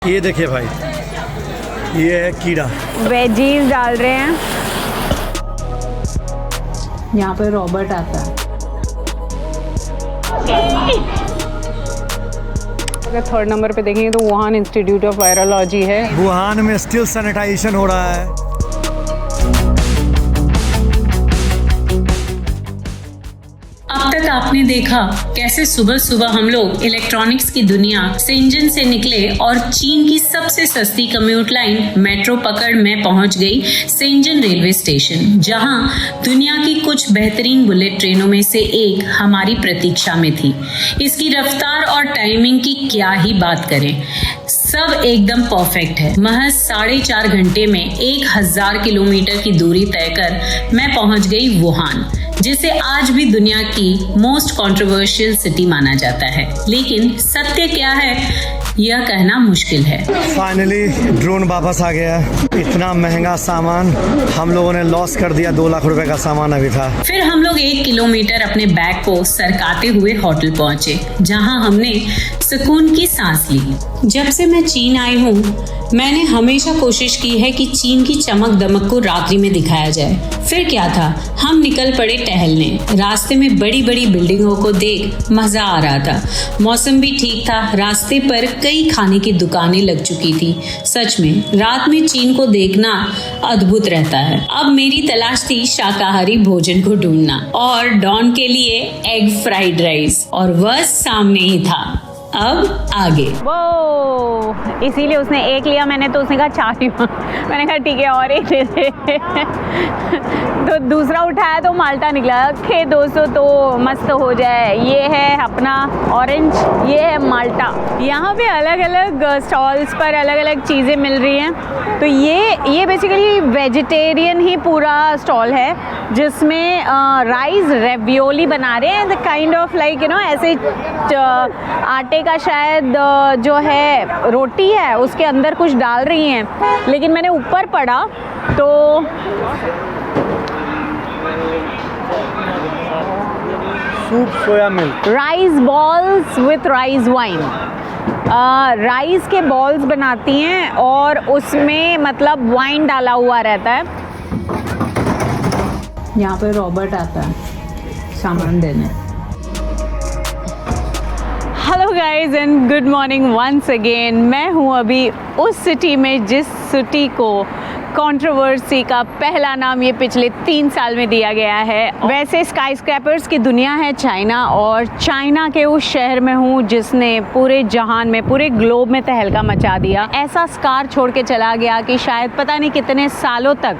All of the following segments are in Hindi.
ये देखिए भाई, ये है कीड़ा। वेजीज डाल रहे हैं। यहाँ पे रॉबर्ट आता है। अगर थर्ड नंबर पे देखेंगे तो वुहान इंस्टीट्यूट ऑफ वायरोलॉजी है। वुहान में स्टिल सैनिटाइजेशन हो रहा है। अब तक आपने देखा कैसे सुबह सुबह हम लोग इलेक्ट्रॉनिक्स की दुनिया शेंजन से निकले और चीन की सबसे सस्ती कम्यूट लाइन मेट्रो पकड़ में पहुंच गई शेंजन रेलवे स्टेशन, जहां दुनिया की कुछ बेहतरीन बुलेट ट्रेनों में से एक हमारी प्रतीक्षा में थी। इसकी रफ्तार और टाइमिंग की क्या ही बात करें, सब एकदम परफेक्ट है। महज 4.5 घंटे में 1000 किलोमीटर की दूरी तय कर मैं पहुंच गई वुहान, जिसे आज भी दुनिया की मोस्ट कंट्रोवर्शियल सिटी माना जाता है। लेकिन सत्य क्या है यह कहना मुश्किल है। फाइनली ड्रोन वापस आ गया। इतना महंगा सामान हम लोगों ने लॉस कर दिया। 2 लाख रुपए का सामान अभी था। फिर हम लोग 1 किलोमीटर अपने बैग को सरकाते हुए होटल पहुंचे, जहां हमने सुकून की सांस ली। जब से मैं चीन आई हूँ मैंने हमेशा कोशिश की है कि चीन की चमक दमक को रात्रि में दिखाया जाए। फिर क्या था, हम निकल पड़े टहलने। रास्ते में बड़ी बड़ी बिल्डिंगों को देख मजा आ रहा था। मौसम भी ठीक था। रास्ते पर कई खाने की दुकानें लग चुकी थी। सच में रात में चीन को देखना अद्भुत रहता है। अब मेरी तलाश थी शाकाहारी भोजन को ढूंढना और डॉन के लिए एग फ्राइड राइस, और वह सामने ही था। अब आगे वो इसीलिए उसने एक लिया, मैंने तो उसने कहा 4 लिया। मैंने कहा ठीक है और एक ले ले। तो दूसरा उठाया तो माल्टा निकला। ओके दोस्तों, तो मस्त हो जाए। ये है अपना ऑरेंज, ये है माल्टा। यहाँ पे अलग अलग स्टॉल्स पर अलग अलग चीज़ें मिल रही हैं। तो ये बेसिकली वेजिटेरियन ही पूरा स्टॉल है, जिसमें राइस रेवियोली बना रहे हैं। द काइंड ऑफ लाइक ऐसे आटे का शायद जो है रोटी है, उसके अंदर कुछ डाल रही हैं। लेकिन मैंने ऊपर पढ़ा तो soup soya milk, rice balls with rice wine. Rice के बॉल्स बनाती हैं और उसमें मतलब वाइन डाला हुआ रहता है। यहाँ पे रॉबर्ट आता है सामान देने। Hello guys and good morning once again. मैं हूँ अभी उस सिटी में जिस सिटी को कंट्रोवर्सी का पहला नाम ये पिछले 3 साल में दिया गया है। वैसे स्काई स्क्रैपर्स की दुनिया है चाइना, और चाइना के उस शहर में हूँ जिसने पूरे जहान में, पूरे ग्लोब में तहलका मचा दिया। ऐसा स्कार छोड़ के चला गया कि शायद पता नहीं कितने सालों तक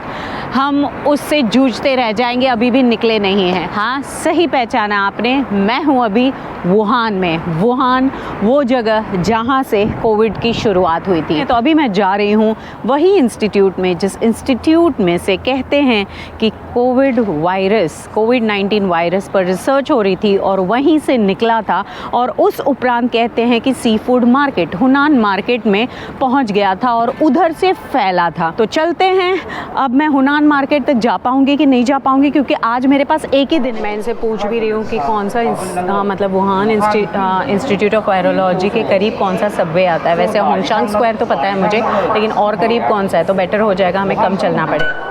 हम उससे जूझते रह जाएंगे, अभी भी निकले नहीं हैं। हाँ, सही पहचाना आपने, मैं हूँ अभी वुहान में। वुहान वो जगह जहाँ से कोविड की शुरुआत हुई थी। तो अभी मैं जा रही हूँ वही इंस्टीट्यूट में जिस इंस्टीट्यूट में से कहते हैं कि कोविड-19 वायरस पर रिसर्च हो रही थी और वहीं से निकला था। और उस उपरांत कहते हैं कि सी फूड मार्केट, हुनान मार्केट में पहुंच गया था और उधर से फैला था। तो चलते हैं। अब मैं हुनान मार्केट तक जा पाऊंगी कि नहीं जा पाऊंगी, क्योंकि आज मेरे पास एक ही दिन। मैं इनसे पूछ भी रही हूँ कि कौन सा मतलब वुहान इंस्टीट्यूट ऑफ वायरोलॉजी के करीब कौन सा सबवे आता है। वैसे होंगशांग स्क्वायर तो पता है मुझे, लेकिन और करीब कौन सा है तो बेटर हो जाएगा, हमें कम चलना पड़ेगा।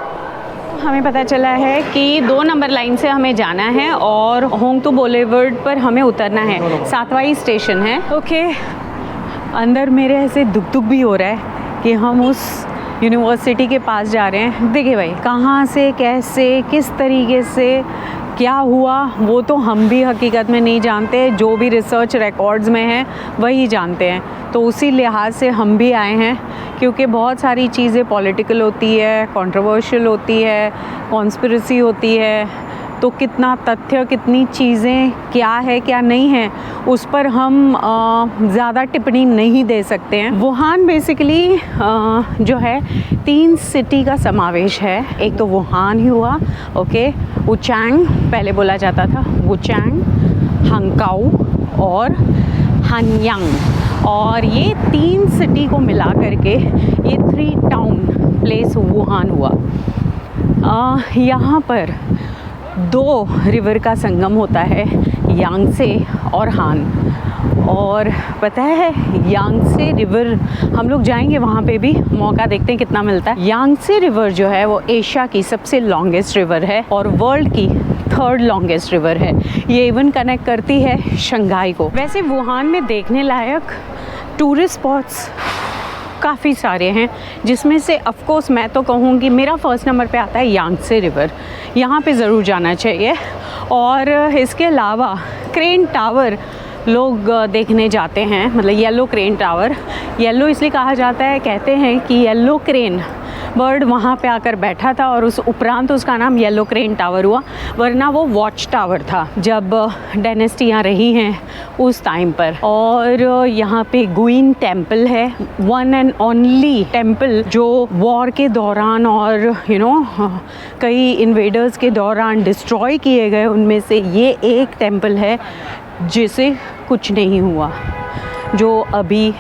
हमें पता चला है कि 2 नंबर लाइन से हमें जाना है और होंगतू बोलेवर्ड पर हमें उतरना है। 7वां ही स्टेशन है। ओके, अंदर मेरे ऐसे दुख भी हो रहा है कि हम उस यूनिवर्सिटी के पास जा रहे हैं। देखिए भाई, कहाँ से, कैसे, किस तरीके से, क्या हुआ वो तो हम भी हकीकत में नहीं जानते। जो भी रिसर्च रिकॉर्ड्स में है वही जानते हैं। तो उसी लिहाज से हम भी आए हैं, क्योंकि बहुत सारी चीज़ें पॉलिटिकल होती है, कंट्रोवर्शियल होती है, कॉन्स्पिरेसी होती है। तो कितना तथ्य, कितनी चीज़ें क्या है क्या नहीं है, उस पर हम ज़्यादा टिप्पणी नहीं दे सकते हैं। वुहान बेसिकली जो है 3 सिटी का समावेश है। एक तो वुहान ही हुआ, ओके, वुचांग पहले बोला जाता था, वुचांग, हांगकाओ और हानयांग। और ये 3 सिटी को मिला करके ये 3 टाउन प्लेस वुहान हुआ। यहाँ पर 2 रिवर का संगम होता है, यांगसे और हान। और पता है यांगसे रिवर हम लोग जाएंगे वहाँ पे भी, मौका देखते हैं कितना मिलता है। यांगसे रिवर जो है वो एशिया की सबसे लॉन्गेस्ट रिवर है और वर्ल्ड की 3rd लॉन्गेस्ट रिवर है। ये इवन कनेक्ट करती है शंघाई को। वैसे वुहान में देखने लायक टूरिस्ट स्पॉट्स काफ़ी सारे हैं, जिसमें से ऑफ कोर्स मैं तो कहूँगी मेरा फर्स्ट नंबर पे आता है यांगसे रिवर। यहाँ पे ज़रूर जाना चाहिए। और इसके अलावा क्रेन टावर लोग देखने जाते हैं, मतलब येलो क्रेन टावर। येलो इसलिए कहा जाता है, कहते हैं कि येलो क्रेन बर्ड वहाँ पे आकर बैठा था और उस उपरांत उसका नाम येलो क्रेन टावर हुआ, वरना वो वॉच टावर था जब डायनेस्टियाँ रही हैं उस टाइम पर। और यहाँ पे गुइन टेम्पल है, वन एंड ओनली टेम्पल जो वॉर के दौरान और कई इन्वेडर्स के दौरान डिस्ट्रॉय किए गए, उनमें से ये एक टेम्पल है जिसे कुछ नहीं हुआ, जो अभी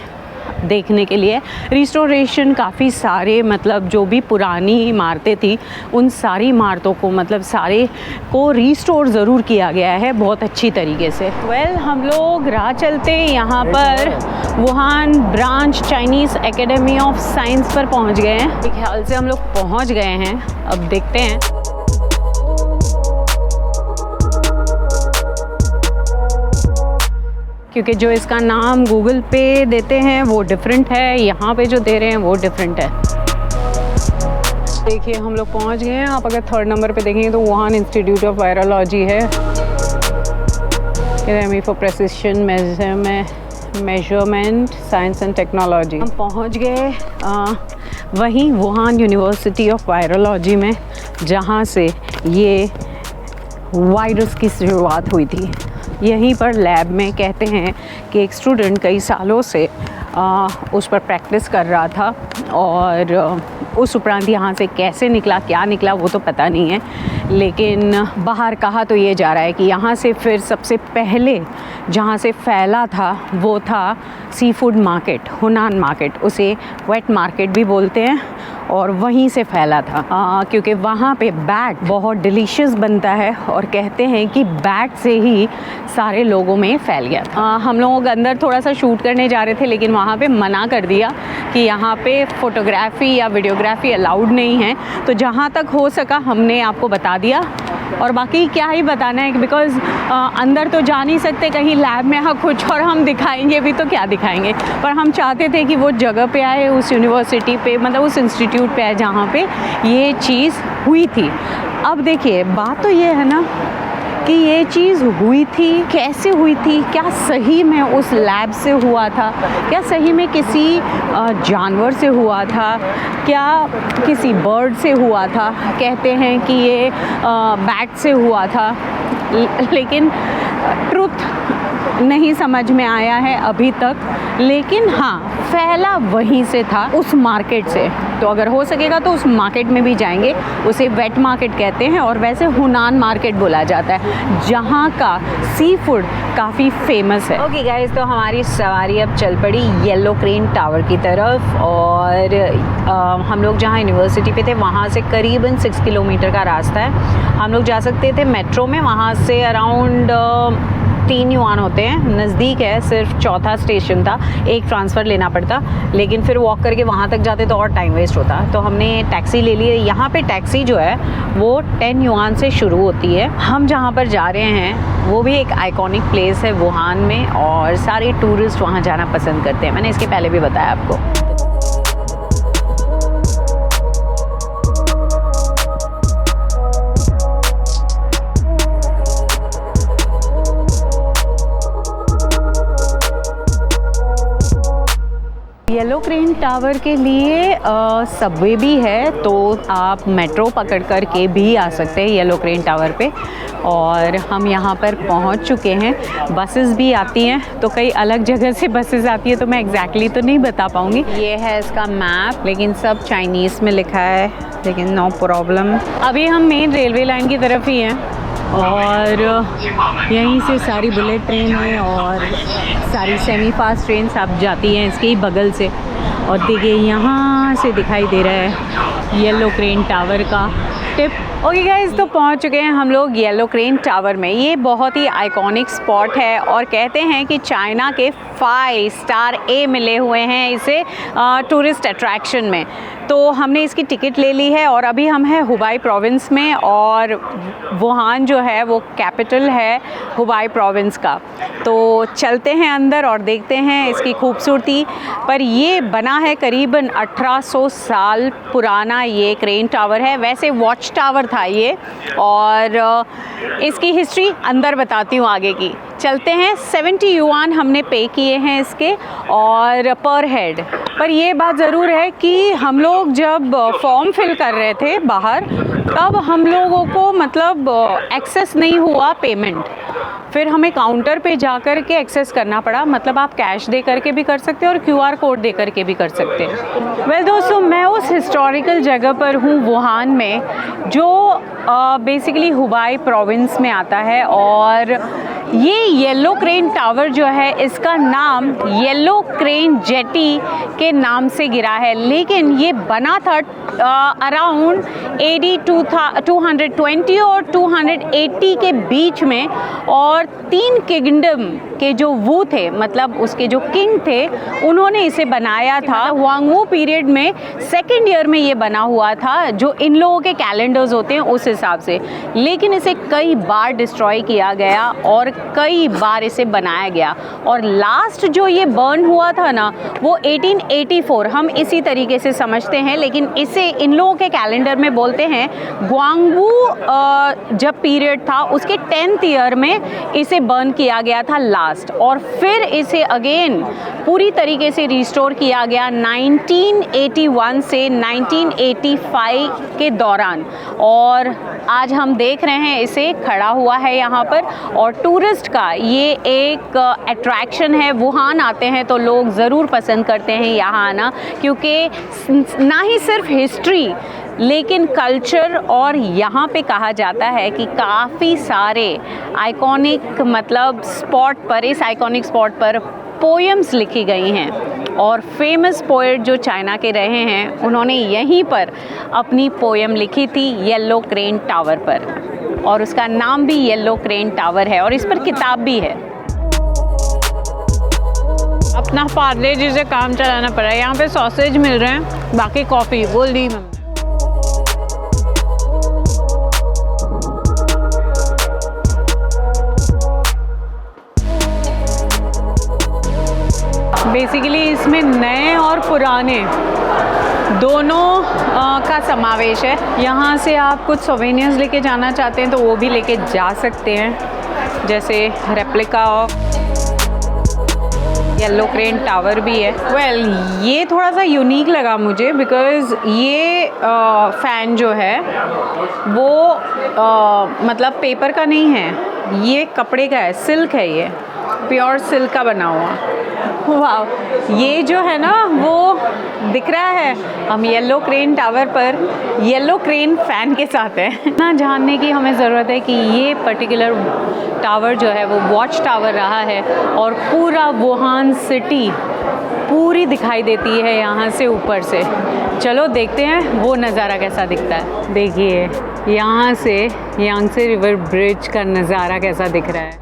देखने के लिए रिस्टोरेशन काफ़ी सारे, मतलब जो भी पुरानी इमारतें थी उन सारी इमारतों को, मतलब सारे को रिस्टोर ज़रूर किया गया है बहुत अच्छी तरीके से। हम लोग राह चलते यहाँ पर Wuhan branch Chinese academy of science पर पहुँच गए हैं। मेरे ख्याल से हम लोग पहुँच गए हैं, अब देखते हैं। क्योंकि जो इसका नाम गूगल पे देते हैं वो डिफरेंट है, यहाँ पे जो दे रहे हैं वो डिफरेंट है। देखिए हम लोग पहुँच गए हैं। आप अगर 3rd नंबर पे देखेंगे तो वुहान इंस्टीट्यूट ऑफ वायरोलॉजी है, academy for precision measurement science and technology. हम पहुँच गए वहीं वुहान यूनिवर्सिटी ऑफ वायरोलॉजी में, जहाँ से ये वायरस की शुरुआत हुई थी। यहीं पर लैब में कहते हैं कि एक स्टूडेंट कई सालों से उस पर प्रैक्टिस कर रहा था और उस उपरांत यहाँ से कैसे निकला, क्या निकला वो तो पता नहीं है, लेकिन बाहर कहा तो ये जा रहा है कि यहाँ से फिर सबसे पहले जहाँ से फैला था वो था सी फूड मार्केट, हुनान मार्केट, उसे वेट मार्केट भी बोलते हैं, और वहीं से फैला था क्योंकि वहाँ पे बैट बहुत डिलीशियस बनता है और कहते हैं कि बैट से ही सारे लोगों में फैल गया था। हम लोग अंदर थोड़ा सा शूट करने जा रहे थे, लेकिन वहाँ पे मना कर दिया कि यहाँ पे फ़ोटोग्राफ़ी या वीडियोग्राफी अलाउड नहीं है। तो जहाँ तक हो सका हमने आपको बता दिया, और बाकी क्या ही बताना है, बिकॉज़ अंदर तो जा नहीं सकते कहीं लैब में, हाँ कुछ और हम दिखाएंगे भी तो क्या दिखाएंगे, पर हम चाहते थे कि वो जगह पे आए, उस यूनिवर्सिटी पे, मतलब उस इंस्टीट्यूट पे आए जहाँ पे ये चीज़ हुई थी। अब देखिए बात तो ये है ना कि ये चीज़ हुई थी, कैसे हुई थी, क्या सही में उस लैब से हुआ था, क्या सही में किसी जानवर से हुआ था, क्या किसी बर्ड से हुआ था। कहते हैं कि ये बैट से हुआ था, लेकिन ट्रुथ नहीं समझ में आया है अभी तक, लेकिन हाँ फैला वहीं से था, उस मार्केट से। तो अगर हो सकेगा तो उस मार्केट में भी जाएंगे, उसे वेट मार्केट कहते हैं और वैसे हुनान मार्केट बोला जाता है, जहाँ का सी फूड काफ़ी फेमस है। ओके गाइस, तो हमारी सवारी अब चल पड़ी येलो क्रेन टावर की तरफ, और हम लोग जहाँ यूनिवर्सिटी पे थे वहाँ से करीबन 6 किलोमीटर का रास्ता है। हम लोग जा सकते थे मेट्रो में, वहाँ से अराउंड 3 युआन होते हैं, नज़दीक है, सिर्फ 4था स्टेशन था, एक ट्रांसफ़र लेना पड़ता, लेकिन फिर वॉक करके वहाँ तक जाते तो और टाइम वेस्ट होता, तो हमने टैक्सी ले ली है। यहाँ पे टैक्सी जो है वो 10 युआन से शुरू होती है। हम जहाँ पर जा रहे हैं वो भी एक आइकॉनिक प्लेस है वुहान में, और सारे टूरिस्ट वहाँ जाना पसंद करते हैं, मैंने इसके पहले भी बताया आपको। येलो क्रेन टावर के लिए सबवे भी है, तो आप मेट्रो पकड़ कर के भी आ सकते हैं येलो क्रेन टावर पे। और हम यहाँ पर पहुँच चुके हैं। बसेस भी आती हैं, तो कई अलग जगह से बसेस आती है, तो मैं एग्जैक्टली तो नहीं बता पाऊँगी। ये है इसका मैप, लेकिन सब चाइनीज़ में लिखा है, लेकिन नो प्रॉब्लम। अभी हम मेन रेलवे लाइन की तरफ ही हैं, और यहीं से सारी बुलेट ट्रेन है और सारी सेमी फास्ट ट्रेन सब जाती हैं इसके ही बगल से। और देखिए यहाँ से दिखाई दे रहा है येलो क्रेन टावर का टिप। ओके गाइस, तो पहुंच चुके हैं हम लोग येलो क्रेन टावर में। ये बहुत ही आइकॉनिक स्पॉट है और कहते हैं कि चाइना के 5 स्टार ए मिले हुए हैं इसे टूरिस्ट अट्रैक्शन में। तो हमने इसकी टिकट ले ली है और अभी हम हैं हुबाई प्रोविंस में, और वुहान जो है वो कैपिटल है हुबाई प्रोविंस का। तो चलते हैं अंदर और देखते हैं इसकी खूबसूरती। पर ये बना है करीबन 1800 साल पुराना ये क्रेन टावर है। वैसे वॉच टावर था ये, और इसकी हिस्ट्री अंदर बताती हूँ आगे की। चलते हैं। 70 युआन हमने पे किए हैं इसके, और पर हेड। पर ये बात ज़रूर है कि हम लोग जब फॉर्म फिल कर रहे थे बाहर, तब हम लोगों को मतलब एक्सेस नहीं हुआ पेमेंट। फिर हमें काउंटर पे जा कर के एक्सेस करना पड़ा। मतलब आप कैश दे करके भी कर सकते हैं और QR कोड दे करके भी कर सकते हैं। वेल दोस्तों, मैं उस हिस्टोरिकल जगह पर हूँ वुहान में, जो बेसिकली हुबाई प्रोविंस में आता है। और ये येलो क्रेन टावर जो है, इसका नाम येलो क्रेन जेटी के नाम से गिरा है। लेकिन ये बना था अराउंड AD 220 और 280 के बीच में। और 3 किंगडम के जो वू थे, मतलब उसके जो किंग थे, उन्होंने इसे बनाया था। वांगवू पीरियड में 2nd ईयर में ये बना हुआ था, जो इन लोगों के कैलेंडर्स होते हैं उस हिसाब से। लेकिन इसे कई बार डिस्ट्रॉय किया गया और कई बार इसे बनाया गया। और लास्ट जो ये बर्न हुआ था ना, वो 1884, हम इसी तरीके से समझते हैं, लेकिन इसे इन लोगों के कैलेंडर में बोलते हैं ग्वांगवू। जब पीरियड था उसके 10th ईयर में इसे बर्न किया गया था लास्ट, और फिर इसे अगेन पूरी तरीके से रिस्टोर किया गया 1981 से 1985 के दौरान। और आज हम देख रहे हैं इसे खड़ा हुआ है यहाँ पर। और टूरिस्ट का ये एक अट्रैक्शन है। वुहान आते हैं तो लोग ज़रूर पसंद करते हैं यहाँ आना, क्योंकि ना ही सिर्फ हिस्ट्री लेकिन कल्चर, और यहाँ पे कहा जाता है कि काफ़ी सारे आइकॉनिक मतलब स्पॉट पर, इस आइकॉनिक स्पॉट पर पोएम्स लिखी गई हैं। और फेमस पोएट जो चाइना के रहे हैं, उन्होंने यहीं पर अपनी पोएम लिखी थी येलो क्रेन टावर पर, और उसका नाम भी येलो क्रेन टावर है, और इस पर किताब भी है। अपना पार्ले जी से काम चलाना पड़ा है। यहाँ पे सॉसेज मिल रहे हैं, बाकी कॉफ़ी बोल दी मम्मी। बेसिकली इसमें नए और पुराने दोनों का समावेश है। यहाँ से आप कुछ सोवेनियर्स लेके जाना चाहते हैं तो वो भी लेके जा सकते हैं, जैसे replica of yellow crane tower भी है। वेल, ये थोड़ा सा यूनिक लगा मुझे, बिकॉज़ ये फ़ैन जो है वो मतलब पेपर का नहीं है, ये कपड़े का है, सिल्क है, ये प्योर सिल्क का बना हुआ। वाह, ये जो है ना वो दिख रहा है। हम येलो क्रेन टावर पर येलो क्रेन फ़ैन के साथ हैं। ना जानने की हमें ज़रूरत है कि ये पर्टिकुलर टावर जो है वो वॉच टावर रहा है, और पूरा वुहान सिटी पूरी दिखाई देती है यहाँ से ऊपर से। चलो देखते हैं वो नज़ारा कैसा दिखता है। देखिए यहाँ से यांगसे रिवर ब्रिज का नज़ारा कैसा दिख रहा है।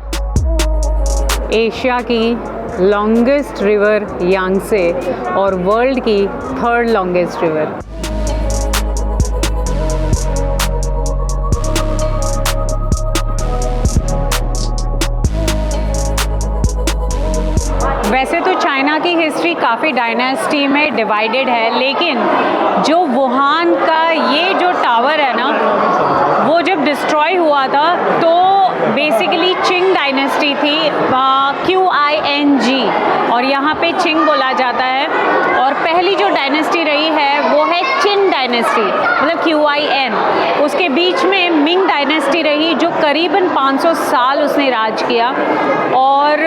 एशिया की लॉन्गेस्ट रिवर यांगसे और वर्ल्ड की 3rd लॉन्गेस्ट रिवर। वैसे तो चाइना की हिस्ट्री काफ़ी डायनेस्टी में डिवाइडेड है, लेकिन जो वुहान का ये जो टावर है ना, वो जब डिस्ट्रॉय हुआ था तो बेसिकली चिंग डायनेस्टी थी, QING, और यहाँ पे चिंग बोला जाता है। और पहली जो डायनेस्टी रही है वो है चिन डायनेस्टी, मतलब QIN। उसके बीच में मिंग डायनेस्टी रही, जो करीबन 500 साल उसने राज किया, और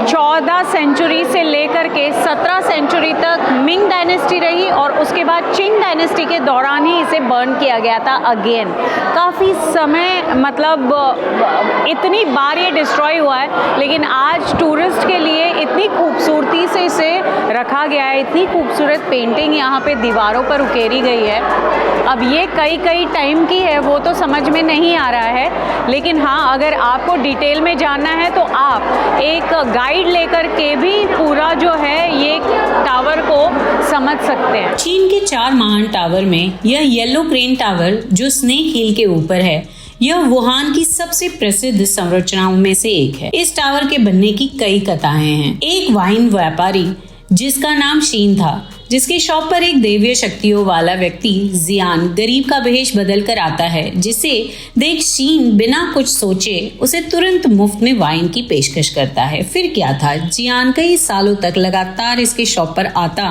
14 सेंचुरी से लेकर के 17 सेंचुरी तक मिंग डायनेस्टी रही, और उसके बाद चिंग डायनेस्टी के दौरान ही इसे बर्न किया गया था अगेन। काफ़ी समय, मतलब इतनी बार ये डिस्ट्रॉय हुआ है, लेकिन आज टूरिस्ट के लिए इतनी खूबसूरती से इसे रखा गया है। इतनी खूबसूरत पेंटिंग यहाँ पे दीवारों पर उकेरी गई है। अब ये कई टाइम की है वो तो समझ में नहीं आ रहा है, लेकिन हाँ अगर आपको डिटेल में जानना है तो आप एक गाइड लेकर के भी पूरा जो है ये टावर को समझ सकते हैं। चीन के 4 महान टावर में यह येलो क्रेन टावर जो स्नेक हिल के ऊपर है, यह वुहान की सबसे प्रसिद्ध संरचनाओं में से एक है। इस टावर के बनने की कई कथाएं हैं। एक वाइन व्यापारी जिसका नाम शीन था, जिसके शॉप पर एक दैवीय शक्तियों वाला व्यक्ति जियान गरीब का भेष बदल कर आता है, जिसे देख शीन बिना कुछ सोचे उसे तुरंत मुफ्त में वाइन की पेशकश करता है। फिर क्या था, जियान कई सालों तक लगातार इसके शॉप पर आता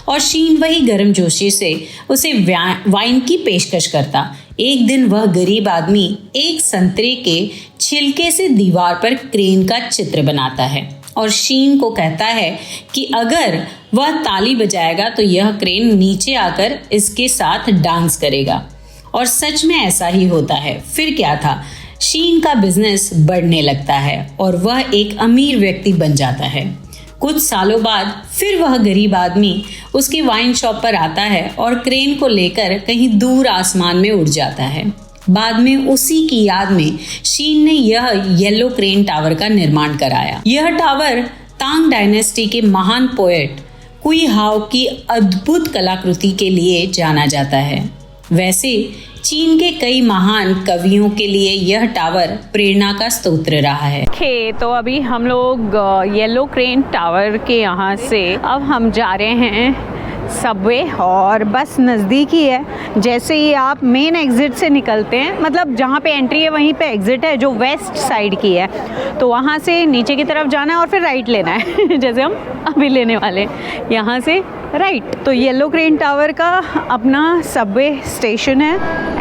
और शीन वही गर्मजोशी से उसे वाइन की पेशकश करता। एक दिन वह गरीब आदमी एक संतरे के छिलके से दीवार पर क्रेन का चित्र बनाता है और शीन को कहता है कि अगर वह ताली बजाएगा तो यह क्रेन नीचे आकर इसके साथ डांस करेगा। और सच में ऐसा ही होता है। फिर क्या था, शीन का बिजनेस बढ़ने लगता है और वह एक अमीर व्यक्ति बन जाता है। कुछ सालों बाद फिर वह गरीब आदमी उसकी वाइन शॉप पर आता है और क्रेन को लेकर कहीं दूर आसमान में उड़ जाता है। बाद में उसी की याद में शीन ने यह येलो क्रेन टावर का निर्माण कराया। यह टावर तांग डायनेस्टी के महान पोएट कुई हाओ की अद्भुत कलाकृति के लिए जाना जाता है। वैसे चीन के कई महान कवियों के लिए यह टावर प्रेरणा का स्रोत रहा है। तो अभी हम लोग येलो क्रेन टावर के यहाँ से अब हम जा रहे हैं सबवे, और बस नज़दीक ही है। जैसे ही आप मेन एग्ज़िट से निकलते हैं, मतलब जहाँ पे एंट्री है वहीं पे एग्ज़िट है जो वेस्ट साइड की है, तो वहाँ से नीचे की तरफ जाना है और फिर राइट लेना है जैसे हम अभी लेने वाले हैं यहाँ से राइट। तो येलो क्रेन टावर का अपना सबवे स्टेशन है।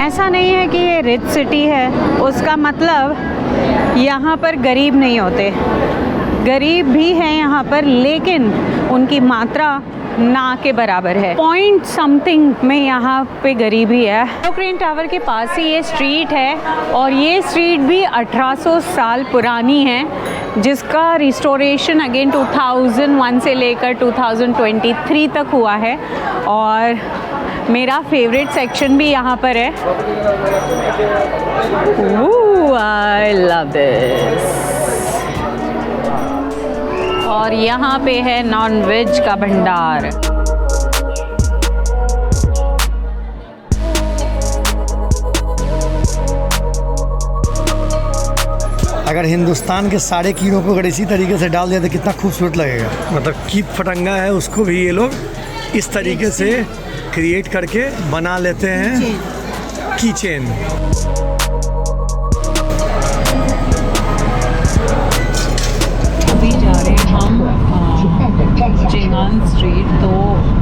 ऐसा नहीं है कि ये रिच सिटी है, उसका मतलब यहाँ पर गरीब नहीं होते, गरीब भी हैं यहाँ पर, लेकिन उनकी मात्रा ना के बराबर है। पॉइंट समथिंग में यहाँ पे गरीबी है। येलो क्रेन टावर के पास ही ये स्ट्रीट है और ये स्ट्रीट भी 1800 साल पुरानी है, जिसका रिस्टोरेशन अगेन 2001 से लेकर 2023 तक हुआ है। और मेरा फेवरेट सेक्शन भी यहाँ पर है। I love this. और यहाँ पे है नॉन वेज का भंडार। अगर हिंदुस्तान के सारे कीड़ों को अगर इसी तरीके से डाल दिया तो कितना खूबसूरत लगेगा। मतलब कीट फटंगा है, उसको भी ये लोग इस तरीके से क्रिएट करके बना लेते हैं की चेन। जिंगान स्ट्रीट, तो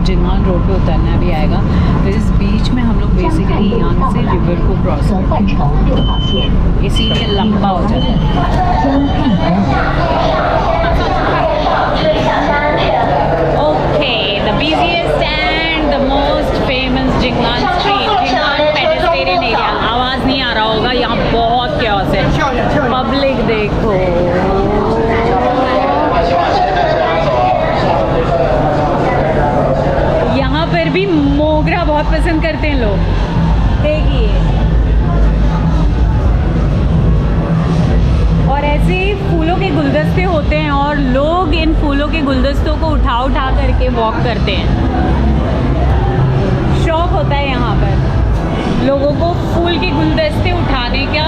जिंगान रोड पे उतरना भी आएगा। तो इस बीच में हम लोग बेसिकली यहाँ से रिवर को क्रॉस करते हैं, इसीलिए लंबा हो जाता है। Okay, the busiest and the most famous Jingan street, Jingan pedestrian area. आवाज़ नहीं आ रहा होगा, यहाँ बहुत क्योस है। पब्लिक देखो, भी मोगरा बहुत पसंद करते हैं लोग। देखिए, और ऐसे फूलों के गुलदस्ते होते हैं और लोग इन फूलों के गुलदस्तों को उठा करके वॉक करते हैं। शौक होता है यहाँ पर लोगों को फूल के गुलदस्ते उठाने का,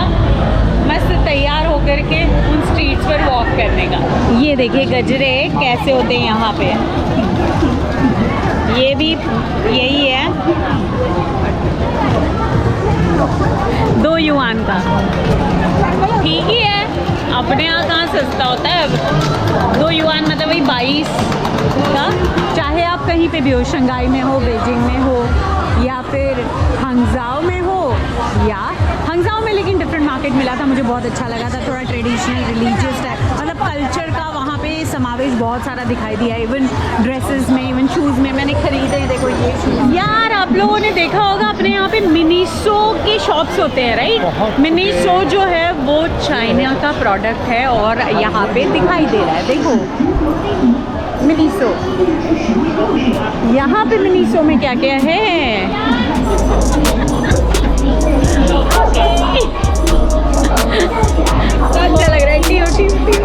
मस्त तैयार होकर के उन स्ट्रीट्स पर वॉक करने का। ये देखिए गजरे कैसे होते हैं यहाँ पे। ये भी यही है, 2 युआन का। ठीक ही है, अपने यहाँ कहाँ सस्ता होता है। अब 2 युआन मतलब वही 22 का। चाहे आप कहीं पे भी हो, शंघाई में हो, बीजिंग में हो, या फिर हंगजाओ में हो, या हंगजाओ में लेकिन डिफरेंट मार्केट मिला था, मुझे बहुत अच्छा लगा था। थोड़ा ट्रेडिशनल रिलीजियस टाइप, मतलब कल्चर का वहाँ पे समावेश बहुत सारा दिखाई दिया। इवन ड्रेसेस में, इवन शूज़ में मैंने खरीदे हैं। देखो ये यार, आप लोगों ने देखा होगा अपने यहाँ पे मिनीसो के शॉप्स होते हैं, राइट। मिनीसो जो है वो चाइना का प्रोडक्ट है और यहाँ पे दिखाई दे रहा है। देखो मिनीसो, यहाँ पे मिनीसो में क्या क्या है। अच्छा लग रहा है। टियो टियो टियो।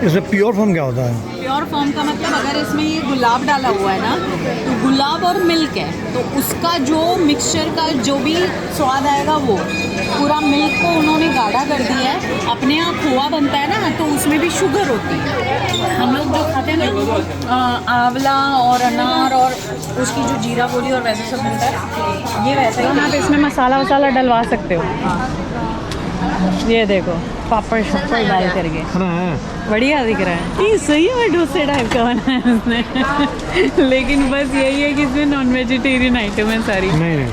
इसमें प्योर फॉर्म क्या होता है? प्योर फॉर्म का मतलब अगर इसमें ये गुलाब डाला हुआ है ना, तो गुलाब और मिल्क है, तो उसका जो मिक्सचर का जो भी स्वाद आएगा वो पूरा मिल्क को उन्होंने गाढ़ा कर दिया है। अपने यहाँ खोआ बनता है ना, तो उसमें भी शुगर होती है। हम लोग जो खाते हैं ना आंवला और अनार और उसकी जो जीरा गोली और वैसे सब मिलता है, ये वैसा ही। आप इसमें मसाला वसाला डलवा सकते हो। ये देखो पापड़ शप्पड़ डाल करके बढ़िया दिख रहा है। ये सही है, डोसे टाइप का बना है उसने। लेकिन बस यही है कि इसमें नॉन वेजिटेरियन आइटम है सारी। नहीं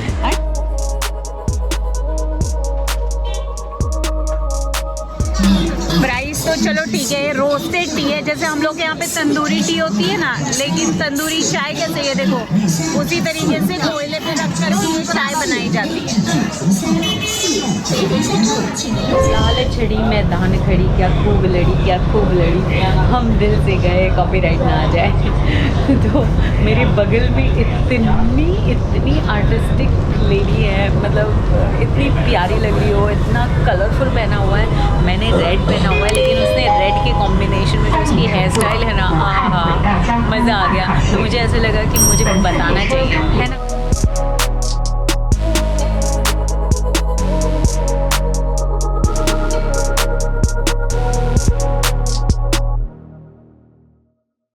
प्राइस तो चलो ठीक है, ये रोस्टेड टी है, जैसे हम लोग के यहाँ पे तंदूरी टी होती है ना, लेकिन तंदूरी चाय कैसे, ये देखो उसी तरीके से कोयले पे रख कर ये चाय बनाई जाती है। लाल छड़ी मैदान खड़ी, क्या खूब लड़ी, क्या खूब लड़ी, हम दिल से गए, कॉपीराइट ना आ जाए। तो मेरे बगल में इतनी आर्टिस्टिक लेडी है, मतलब इतनी प्यारी लग रही हो, इतना कलरफुल पहना हुआ है। मैंने रेड पहना हुआ है, लेकिन उसने रेड के कॉम्बिनेशन में जो उसकी हेयर स्टाइल है ना, आहा मज़ा आ गया। तो मुझे ऐसे लगा कि मुझे बताना चाहिए, है ना।